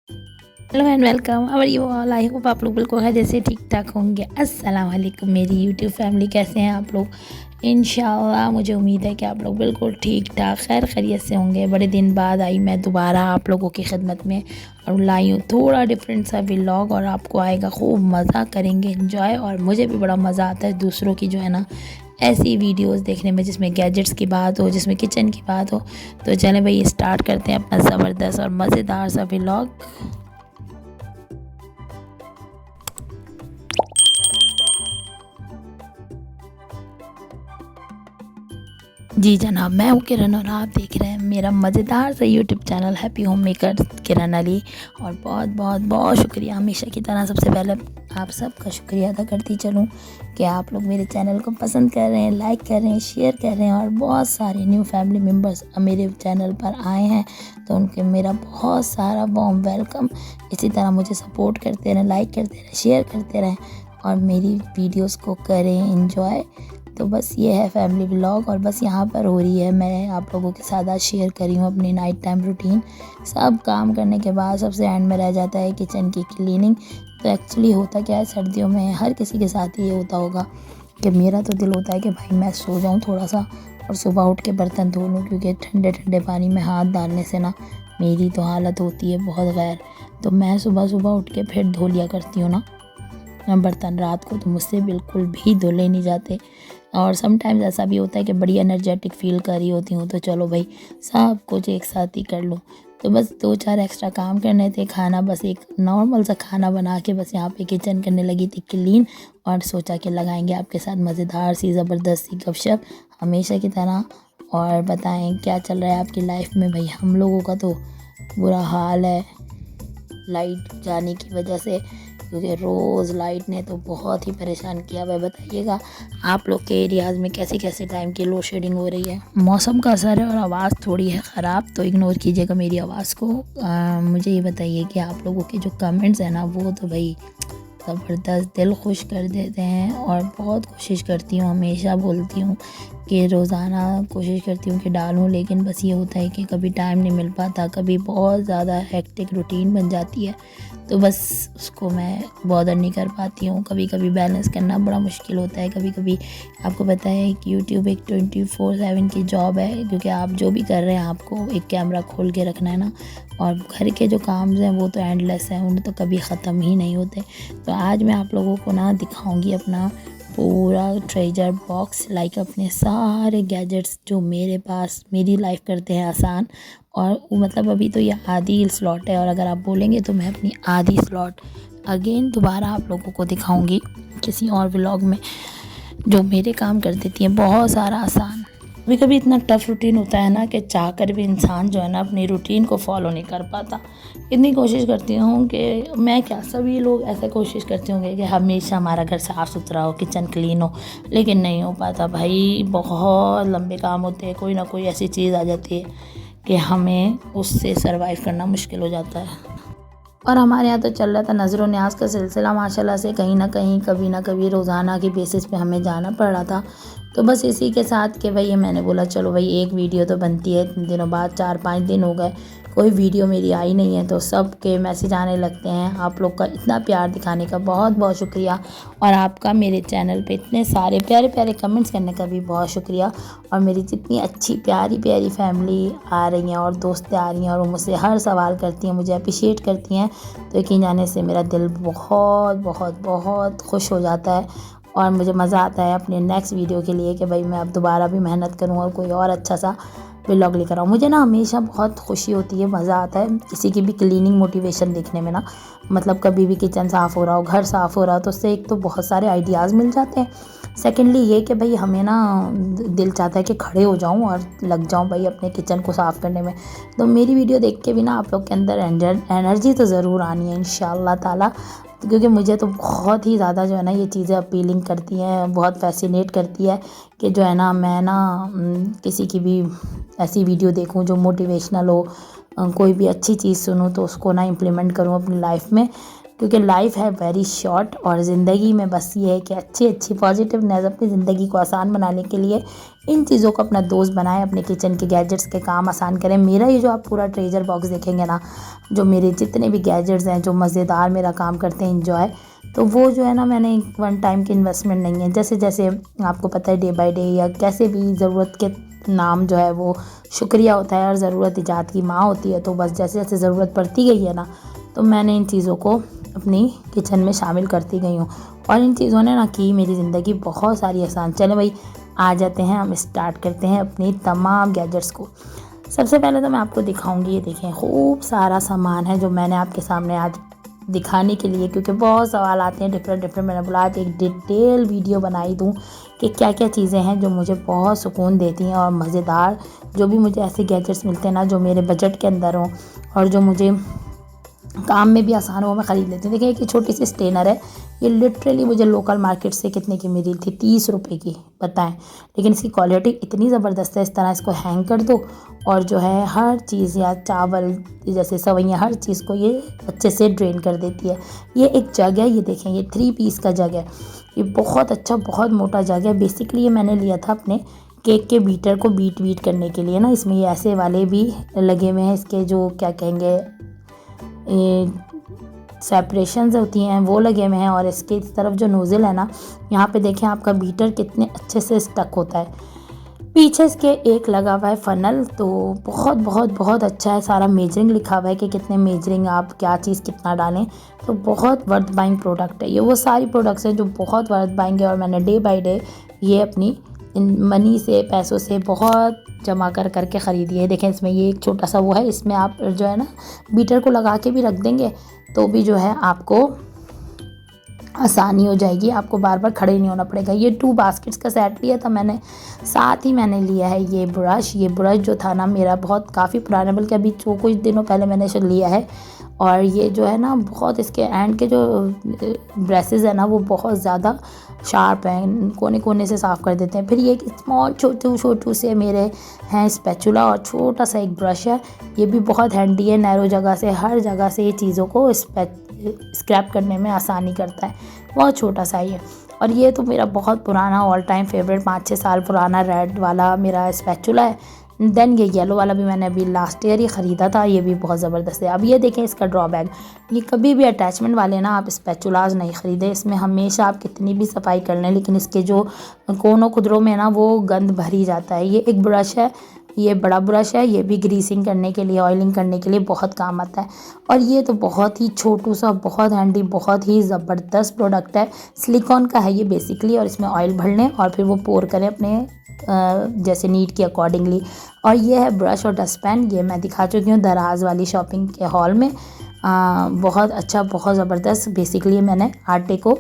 Hello and welcome. और you all, I hope आप लोग बिल्कुल खैरियत से ठीक ठाक होंगे। अस्सलाम वालेकुम मेरी यूट्यूब फैमिली, कैसे हैं आप लोग? इंशाल्लाह मुझे उम्मीद है कि आप लोग बिल्कुल ठीक ठाक खैर खैरियत से होंगे। बड़े दिन बाद आई मैं दोबारा आप लोगों की खिदमत में और लाई हूँ थोड़ा डिफरेंट सा व्लॉग, और आपको आएगा खूब मज़ा, करेंगे एंजॉय। और मुझे भी बड़ा मज़ा आता है दूसरों की जो है ना ऐसी वीडियोस देखने में जिसमें गैजेट्स की बात हो, जिसमें किचन की बात हो। तो चलें भाई, स्टार्ट करते हैं अपना ज़बरदस्त और मज़ेदार सा व्लॉग। जी जनाब, मैं हूँ किरण और आप देख रहे हैं मेरा मज़ेदार सा YouTube channel Happy Home Maker Kiran Ali. और बहुत बहुत बहुत शुक्रिया, हमेशा की तरह सबसे पहले आप सबका शुक्रिया अदा करती चलूँ कि आप लोग मेरे चैनल को पसंद कर रहे हैं, लाइक कर रहे हैं, शेयर कर रहे हैं। और बहुत सारे न्यू फैमिली मेम्बर्स मेरे चैनल पर आए हैं, तो उनके मेरा बहुत सारा वार्म वेलकम। इसी तरह मुझे सपोर्ट करते रहें, लाइक करते रहें, शेयर करते रहें और मेरी वीडियोज़ को करें इंजॉय। तो बस ये है फैमिली व्लॉग, और बस यहाँ पर हो रही है, मैं आप लोगों के साथ आज शेयर करी हूँ अपनी नाइट टाइम रूटीन। सब काम करने के बाद सबसे एंड में रह जाता है किचन की क्लीनिंग। तो एक्चुअली होता क्या है, सर्दियों में हर किसी के साथ ये होता होगा कि मेरा तो दिल होता है कि भाई मैं सो जाऊँ थोड़ा सा और सुबह उठ के बर्तन धो लूँ, क्योंकि ठंडे ठंडे पानी में हाथ डालने से ना मेरी तो हालत होती है बहुत गैर। तो मैं सुबह सुबह उठ के फिर धो लिया करती हूँ ना बर्तन, रात को तो मुझसे बिल्कुल भी धुले नहीं जाते। और समटाइम्स ऐसा भी होता है कि बड़ी एनर्जेटिक फ़ील कर रही होती हूँ, तो चलो भाई सब कुछ एक साथ ही कर लूँ। तो बस 2-4 एक्स्ट्रा काम करने थे, खाना बस एक नॉर्मल सा खाना बना के बस यहाँ पे किचन करने लगी थी क्लीन। और सोचा कि लगाएंगे आपके साथ मज़ेदार सी ज़बरदस्त सी गपशप हमेशा की तरह। और बताएं क्या चल रहा है आपकी लाइफ में। भाई हम लोगों का तो बुरा हाल है लाइट जाने की वजह से, क्योंकि रोज़ लाइट ने तो बहुत ही परेशान किया हुआ है। बताइएगा आप लोग के एरियाज़ में कैसे कैसे टाइम की लोड शेडिंग हो रही है। मौसम का असर है और आवाज़ थोड़ी है ख़राब, तो इग्नोर कीजिएगा मेरी आवाज़ को। मुझे ये बताइए कि आप लोगों के जो कमेंट्स हैं ना, वो तो भाई ज़बरदस्त दिल खुश कर देते हैं। और बहुत कोशिश करती हूँ, हमेशा बोलती हूँ कि रोज़ाना कोशिश करती हूँ कि डालूँ, लेकिन बस ये होता है कि कभी टाइम नहीं मिल पाता, कभी बहुत ज़्यादा हेक्टिक रूटीन बन जाती है, तो बस उसको मैं बॉदर नहीं कर पाती हूँ। कभी कभी बैलेंस करना बड़ा मुश्किल होता है। कभी कभी आपको पता है कि यूट्यूब एक 24/7 की जॉब है, क्योंकि आप जो भी कर रहे हैं आपको एक कैमरा खोल के रखना है ना। और घर के जो काम हैं वो तो एंडलेस हैं, उन्हें तो कभी ख़त्म ही नहीं होते। तो आज मैं आप लोगों को ना दिखाऊंगी अपना पूरा ट्रेजर बॉक्स, लाइक अपने सारे गैजेट्स जो मेरे पास मेरी लाइफ करते हैं आसान। और मतलब अभी तो ये आधी स्लॉट है, और अगर आप बोलेंगे तो मैं अपनी आधी स्लॉट अगेन दोबारा आप लोगों को दिखाऊंगी किसी और व्लॉग में, जो मेरे काम कर देती हैं बहुत सारा आसान। कभी कभी इतना टफ़ रूटीन होता है ना कि चाह कर भी इंसान जो है ना अपनी रूटीन को फॉलो नहीं कर पाता। इतनी कोशिश करती हूँ कि मैं क्या, सभी लोग ऐसा कोशिश करते होंगे कि हमेशा हमारा घर साफ़ सुथरा हो, किचन क्लीन हो, लेकिन नहीं हो पाता भाई। बहुत लंबे काम होते हैं, कोई ना कोई ऐसी चीज़ आ जाती है कि हमें उससे सरवाइव करना मुश्किल हो जाता है। और हमारे यहाँ तो चल रहा था नज़र न्याज का सिलसिला, माशाल्लाह से कहीं ना कहीं कभी ना कभी रोज़ाना की बेसिस पे हमें जाना पड़ रहा था। तो बस इसी के साथ कि भाई मैंने बोला चलो भाई एक वीडियो तो बनती है, इतने दिनों बाद 4-5 दिन हो गए कोई वीडियो मेरी आई नहीं है, तो सब के मैसेज आने लगते हैं। आप लोग का इतना प्यार दिखाने का बहुत बहुत शुक्रिया, और आपका मेरे चैनल पे इतने सारे प्यारे प्यारे कमेंट्स करने का भी बहुत शुक्रिया। और मेरी जितनी अच्छी प्यारी प्यारी फैमिली आ रही हैं और दोस्तें आ रही हैं और वो मुझसे हर सवाल करती हैं, मुझे अप्रिशिएट करती हैं, तो यकीन जाने से मेरा दिल बहुत बहुत बहुत खुश हो जाता है। और मुझे मज़ा आता है अपने नेक्स्ट वीडियो के लिए कि भाई मैं अब दोबारा भी मेहनत करूँ और कोई और अच्छा सा व्लॉग लेकर आऊँ। मुझे ना हमेशा बहुत खुशी होती है, मज़ा आता है किसी की भी क्लीनिंग मोटिवेशन देखने में ना। मतलब कभी भी किचन साफ़ हो रहा हो, घर साफ़ हो रहा हो, तो उससे एक तो बहुत सारे आइडियाज़ मिल जाते हैं। सेकेंडली ये कि भाई हमें ना दिल चाहता है कि खड़े हो जाऊं और लग जाऊं भाई अपने किचन को साफ़ करने में। तो मेरी वीडियो देख के भी ना आप लोग के अंदर एनर्जी तो ज़रूर आनी है इंशाल्लाह ताला, क्योंकि मुझे तो बहुत ही ज़्यादा जो है ना ये चीज़ें अपीलिंग करती हैं, बहुत फैसिनेट करती है कि जो है ना मैं ना किसी की भी ऐसी वीडियो देखूं जो मोटिवेशनल हो, कोई भी अच्छी चीज़ सुनूँ तो उसको ना इम्प्लीमेंट करूँ अपनी लाइफ में, क्योंकि लाइफ है वेरी शॉर्ट और ज़िंदगी में बस ये है कि अच्छी अच्छी पॉजिटिवनेस अपनी ज़िंदगी को आसान बनाने के लिए इन चीज़ों को अपना दोस्त बनाएं, अपने किचन के गैजेट्स के काम आसान करें। मेरा ये जो आप पूरा ट्रेजर बॉक्स देखेंगे ना, जो मेरे जितने भी गैजेट्स हैं जो मज़ेदार मेरा काम करते हैं इंजॉय, तो वो जो है ना मैंने वन टाइम की इन्वेस्टमेंट नहीं है। जैसे जैसे आपको पता है डे बाय डे या कैसे भी ज़रूरत के नाम जो है वो शुक्रिया होता है और ज़रूरत ईजाद की माँ होती है। तो बस जैसे जैसे ज़रूरत पड़ती गई है ना, तो मैंने इन चीज़ों को अपनी किचन में शामिल करती गई हूँ और इन चीज़ों ने ना की मेरी ज़िंदगी बहुत सारी आसान। चले भाई आ जाते हैं, हम स्टार्ट करते हैं अपनी तमाम गैजेट्स को। सबसे पहले तो मैं आपको दिखाऊंगी, ये देखें खूब सारा सामान है जो मैंने आपके सामने आज दिखाने के लिए, क्योंकि बहुत सवाल आते हैं डिफरेंट। मैंने बोला आज एक डिटेल वीडियो बनाई दूँ कि क्या क्या चीज़ें हैं जो मुझे बहुत सुकून देती हैं और मज़ेदार, जो भी मुझे ऐसे गैजेट्स मिलते हैं ना जो मेरे बजट के अंदर हों और जो मुझे काम में भी आसान हो, मैं ख़रीद लेती हूँ। देखिए एक छोटी सी स्टेनर है, ये लिटरली मुझे लोकल मार्केट से कितने की मिली थी, 30 रुपए की, बताएं। लेकिन इसकी क्वालिटी इतनी ज़बरदस्त है, इस तरह इसको हैंग कर दो और जो है हर चीज़ या चावल जैसे सवैयाँ हर चीज़ को ये अच्छे से ड्रेन कर देती है। ये एक जग है, ये देखें ये 3 पीस का जग है, ये बहुत अच्छा बहुत मोटा जग है। बेसिकली ये मैंने लिया था अपने केक के बीटर को बीट करने के लिए ना। इसमें ये ऐसे वाले भी लगे हुए हैं, इसके जो क्या कहेंगे सेपरेशंस होती हैं वो लगे हुए हैं और इसके इस तरफ जो नोज़ल है ना, यहाँ पे देखें आपका बीटर कितने अच्छे से स्टक होता है। पीछे इसके एक लगा हुआ है फ़नल, तो बहुत बहुत बहुत अच्छा है। सारा मेजरिंग लिखा हुआ है कि कितने मेजरिंग आप क्या चीज़ कितना डालें, तो बहुत वर्थ बाइंग प्रोडक्ट है ये। वो सारी प्रोडक्ट्स हैं जो बहुत वर्थ बाइंग है और मैंने डे बाय डे ये अपनी इन मनी से पैसों से बहुत जमा करके ख़रीदी है। देखें इसमें ये एक छोटा सा वो है, इसमें आप जो है ना बीटर को लगा के भी रख देंगे तो भी जो है आपको आसानी हो जाएगी, आपको बार बार खड़े नहीं होना पड़ेगा। ये 2 बास्केट्स का सेट लिया था मैंने, साथ ही मैंने लिया है ये ब्रश। ये ब्रश जो था ना मेरा बहुत काफ़ी पुराना, बल्कि अभी जो कुछ दिनों पहले मैंने इसे लिया है और ये जो है ना बहुत इसके एंड के जो ब्रशेज़ है ना वो बहुत ज़्यादा शार्प हैं, कोने कोने से साफ़ कर देते हैं। फिर ये एक स्मॉल छोटू से मेरे हैं स्पैचुला और छोटा सा एक ब्रश है, ये भी बहुत हैंडी है। नैरो जगह से हर जगह से ये चीज़ों को स्क्रैप करने में आसानी करता है, बहुत छोटा सा ही है। और ये तो मेरा बहुत पुराना ऑल टाइम फेवरेट 5-6 साल पुराना रेड वाला मेरा स्पैचुला है। देन ये येलो वाला भी मैंने अभी लास्ट ईयर ही ख़रीदा था, ये भी बहुत ज़बरदस्त है। अब ये देखें इसका ड्रॉबैक, ये कभी भी अटैचमेंट वाले ना आप स्पैचुलाज नहीं ख़रीदें। इसमें हमेशा आप कितनी भी सफाई कर लें लेकिन इसके जो कोनों खुदरों में ना वो गंद भरी जाता है। ये एक ब्रश है, ये बड़ा ब्रश है, ये भी ग्रीसिंग करने के लिए ऑयलिंग करने के लिए बहुत काम आता है। और ये तो बहुत ही छोटू सा बहुत हैंडी बहुत ही ज़बरदस्त प्रोडक्ट है, सिलिकॉन का है ये बेसिकली। और इसमें ऑयल भर लें और फिर वो पोर करें अपने जैसे नीड के अकॉर्डिंगली। और ये है ब्रश और डस्टपैन, ये मैं दिखा चुकी हूँ दराज वाली शॉपिंग के हॉल में। बहुत अच्छा बहुत ज़बरदस्त। बेसिकली मैंने आटे को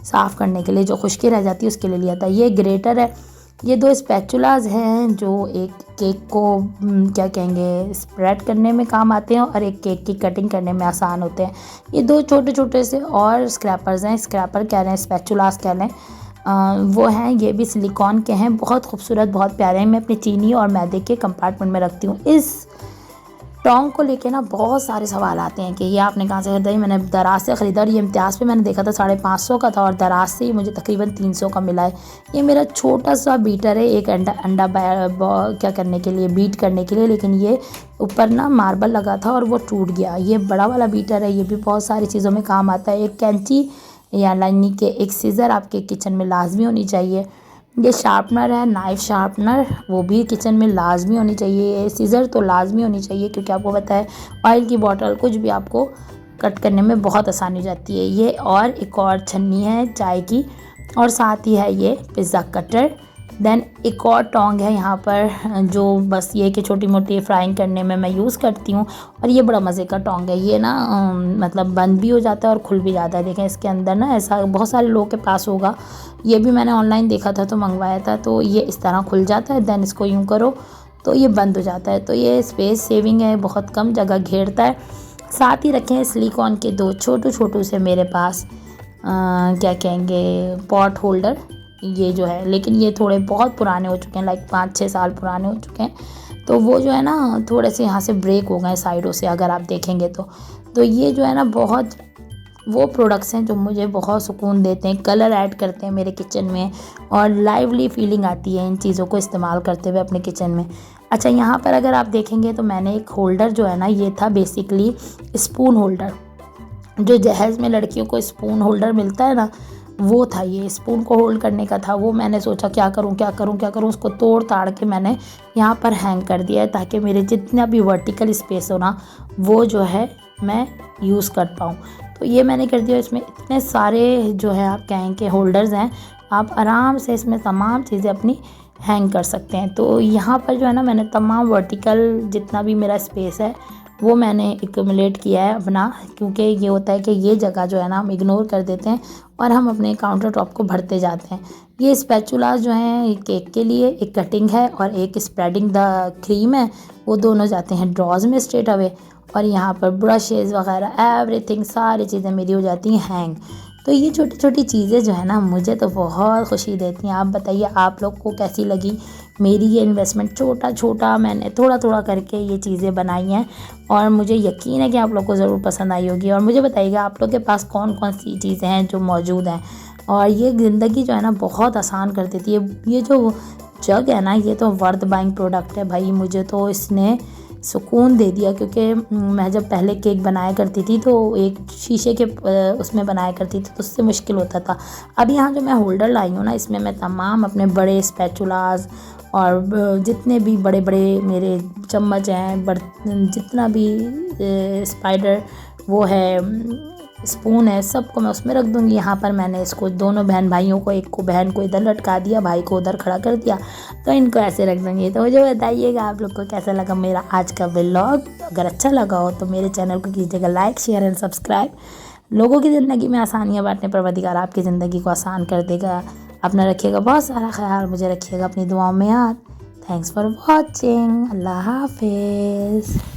साफ़ करने के लिए जो खुश्की रह जाती है उसके लिए लिया था। ये ग्रेटर है, ये 2 स्पैचुलाज हैं जो एक केक को क्या कहेंगे स्प्रेड करने में काम आते हैं और एक केक की कटिंग करने में आसान होते हैं। ये 2 छोटे छोटे से और स्क्रैपर्स हैं, स्क्रैपर कह रहे हैं स्पैचुलाज कह लें, वो हैं। ये भी सिलिकॉन के हैं, बहुत खूबसूरत बहुत प्यारे हैं। मैं अपनी चीनी और मैदे के कंपार्टमेंट में रखती हूँ। इस टोंग को लेके ना बहुत सारे सवाल आते हैं कि ये आपने कहाँ से ख़रीदा। ये मैंने दराज से ख़रीदा और ये इम्तियाज़ पे मैंने देखा था 550 का था और दराज से ही मुझे तकरीबन 300 का मिला है। ये मेरा छोटा सा बीटर है, एक अंडा क्या करने के लिए बीट करने के लिए, लेकिन ये ऊपर ना मार्बल लगा था और वो टूट गया। ये बड़ा वाला बीटर है, ये भी बहुत सारी चीज़ों में काम आता है। एक कैंची या यानी कि एक सीज़र आपके किचन में लाजमी होनी चाहिए। ये शार्पनर है, नाइफ़ शार्पनर, वो भी किचन में लाजमी होनी चाहिए। सीज़र तो लाजमी होनी चाहिए क्योंकि आपको पता है ऑयल की बॉटल कुछ भी आपको कट करने में बहुत आसानी हो जाती है। ये और एक और छन्नी है चाय की और साथ ही है ये पिज़्ज़ा कटर। देन एक और टोंग है यहाँ पर जो बस ये कि छोटी मोटी फ्राइंग करने में मैं यूज़ करती हूँ। और ये बड़ा मज़े का टोंग है, ये ना मतलब बंद भी हो जाता है और खुल भी जाता है। देखें इसके अंदर ना ऐसा बहुत सारे लोगों के पास होगा, ये भी मैंने ऑनलाइन देखा था तो मंगवाया था। तो ये इस तरह खुल जाता है, देन इसको यूँ करो तो ये बंद हो जाता है। तो ये स्पेस सेविंग है, बहुत कम जगह घेरता है। साथ ही रखें सिलिकॉन के 2 छोटू से मेरे पास क्या कहेंगे पॉट होल्डर, ये जो है, लेकिन ये थोड़े बहुत पुराने हो चुके हैं, लाइक 5-6 साल पुराने हो चुके हैं। तो वो जो है ना थोड़े से यहाँ से ब्रेक हो गए साइडों से, अगर आप देखेंगे तो ये जो है ना बहुत वो प्रोडक्ट्स हैं जो मुझे बहुत सुकून देते हैं, कलर ऐड करते हैं मेरे किचन में और लाइवली फीलिंग आती है इन चीज़ों को इस्तेमाल करते हुए अपने किचन में। अच्छा, यहाँ पर अगर आप देखेंगे तो मैंने एक होल्डर जो है ना, ये था बेसिकली स्पून होल्डर। जो जहेज़ में लड़कियों को स्पून होल्डर मिलता है ना, वो था, ये स्पून को होल्ड करने का था। वो मैंने सोचा क्या करूं क्या करूं क्या करूं, उसको तोड़ ताड़ के मैंने यहाँ पर हैंग कर दिया है, ताकि मेरे जितना भी वर्टिकल स्पेस हो ना, वो जो है मैं यूज़ कर पाऊँ। तो ये मैंने कर दिया। इसमें इतने सारे जो है आप कहें कि होल्डर्स हैं, आप आराम से इसमें तमाम चीज़ें अपनी हैंग कर सकते हैं। तो यहाँ पर जो है ना मैंने तमाम वर्टिकल जितना भी मेरा स्पेस है वो मैंने एक्यूमुलेट किया है अपना, क्योंकि ये होता है कि ये जगह जो है ना हम इग्नोर कर देते हैं और हम अपने काउंटर टॉप को भरते जाते हैं। ये स्पैचुलास जो हैं, एक केक के लिए एक कटिंग है और एक स्प्रेडिंग द क्रीम है, वो दोनों जाते हैं ड्रॉज में स्ट्रेट अवे। और यहाँ पर ब्रशेज़ वगैरह एवरीथिंग सारी चीज़ें मेरी हो जाती हैं हैंग। तो ये छोटी छोटी चीज़ें जो है ना मुझे तो बहुत खुशी देती हैं। आप बताइए आप लोग को कैसी लगी मेरी ये इन्वेस्टमेंट। छोटा छोटा मैंने थोड़ा थोड़ा करके ये चीज़ें बनाई हैं और मुझे यकीन है कि आप लोग को ज़रूर पसंद आई होगी। और मुझे बताइएगा आप लोग के पास कौन कौन सी चीज़ें हैं जो मौजूद हैं। और ये ज़िंदगी जो है ना बहुत आसान कर देती है। ये जो जग है ना, ये तो वर्थ बाइंग प्रोडक्ट है भाई। मुझे तो इसने सुकून दे दिया, क्योंकि मैं जब पहले केक बनाया करती थी तो एक शीशे के उसमें बनाया करती थी, तो उससे मुश्किल होता था। अब यहाँ जो मैं होल्डर लाई हूँ ना, इसमें मैं तमाम अपने बड़े स्पैचुलास और जितने भी बड़े बड़े मेरे चम्मच हैं, जितना भी स्पाइडर वो है स्पून है, सबको मैं उसमें रख दूँगी। यहाँ पर मैंने इसको दोनों बहन भाइयों को, एक को बहन को इधर लटका दिया, भाई को उधर खड़ा कर दिया, तो इनको ऐसे रख दूँगी। तो मुझे बताइएगा आप लोग को कैसा लगा मेरा आज का व्लॉग। अगर अच्छा लगा हो तो मेरे चैनल को कीजिएगा लाइक, शेयर एंड सब्सक्राइब। लोगों की ज़िंदगी में आसानियाँ बांटने परवरदिगार आपकी ज़िंदगी को आसान कर देगा। अपना रखिएगा बहुत सारा ख्याल, मुझे रखिएगा अपनी दुआओं में याद। Thanks for watching. अल्लाह हाफिज़।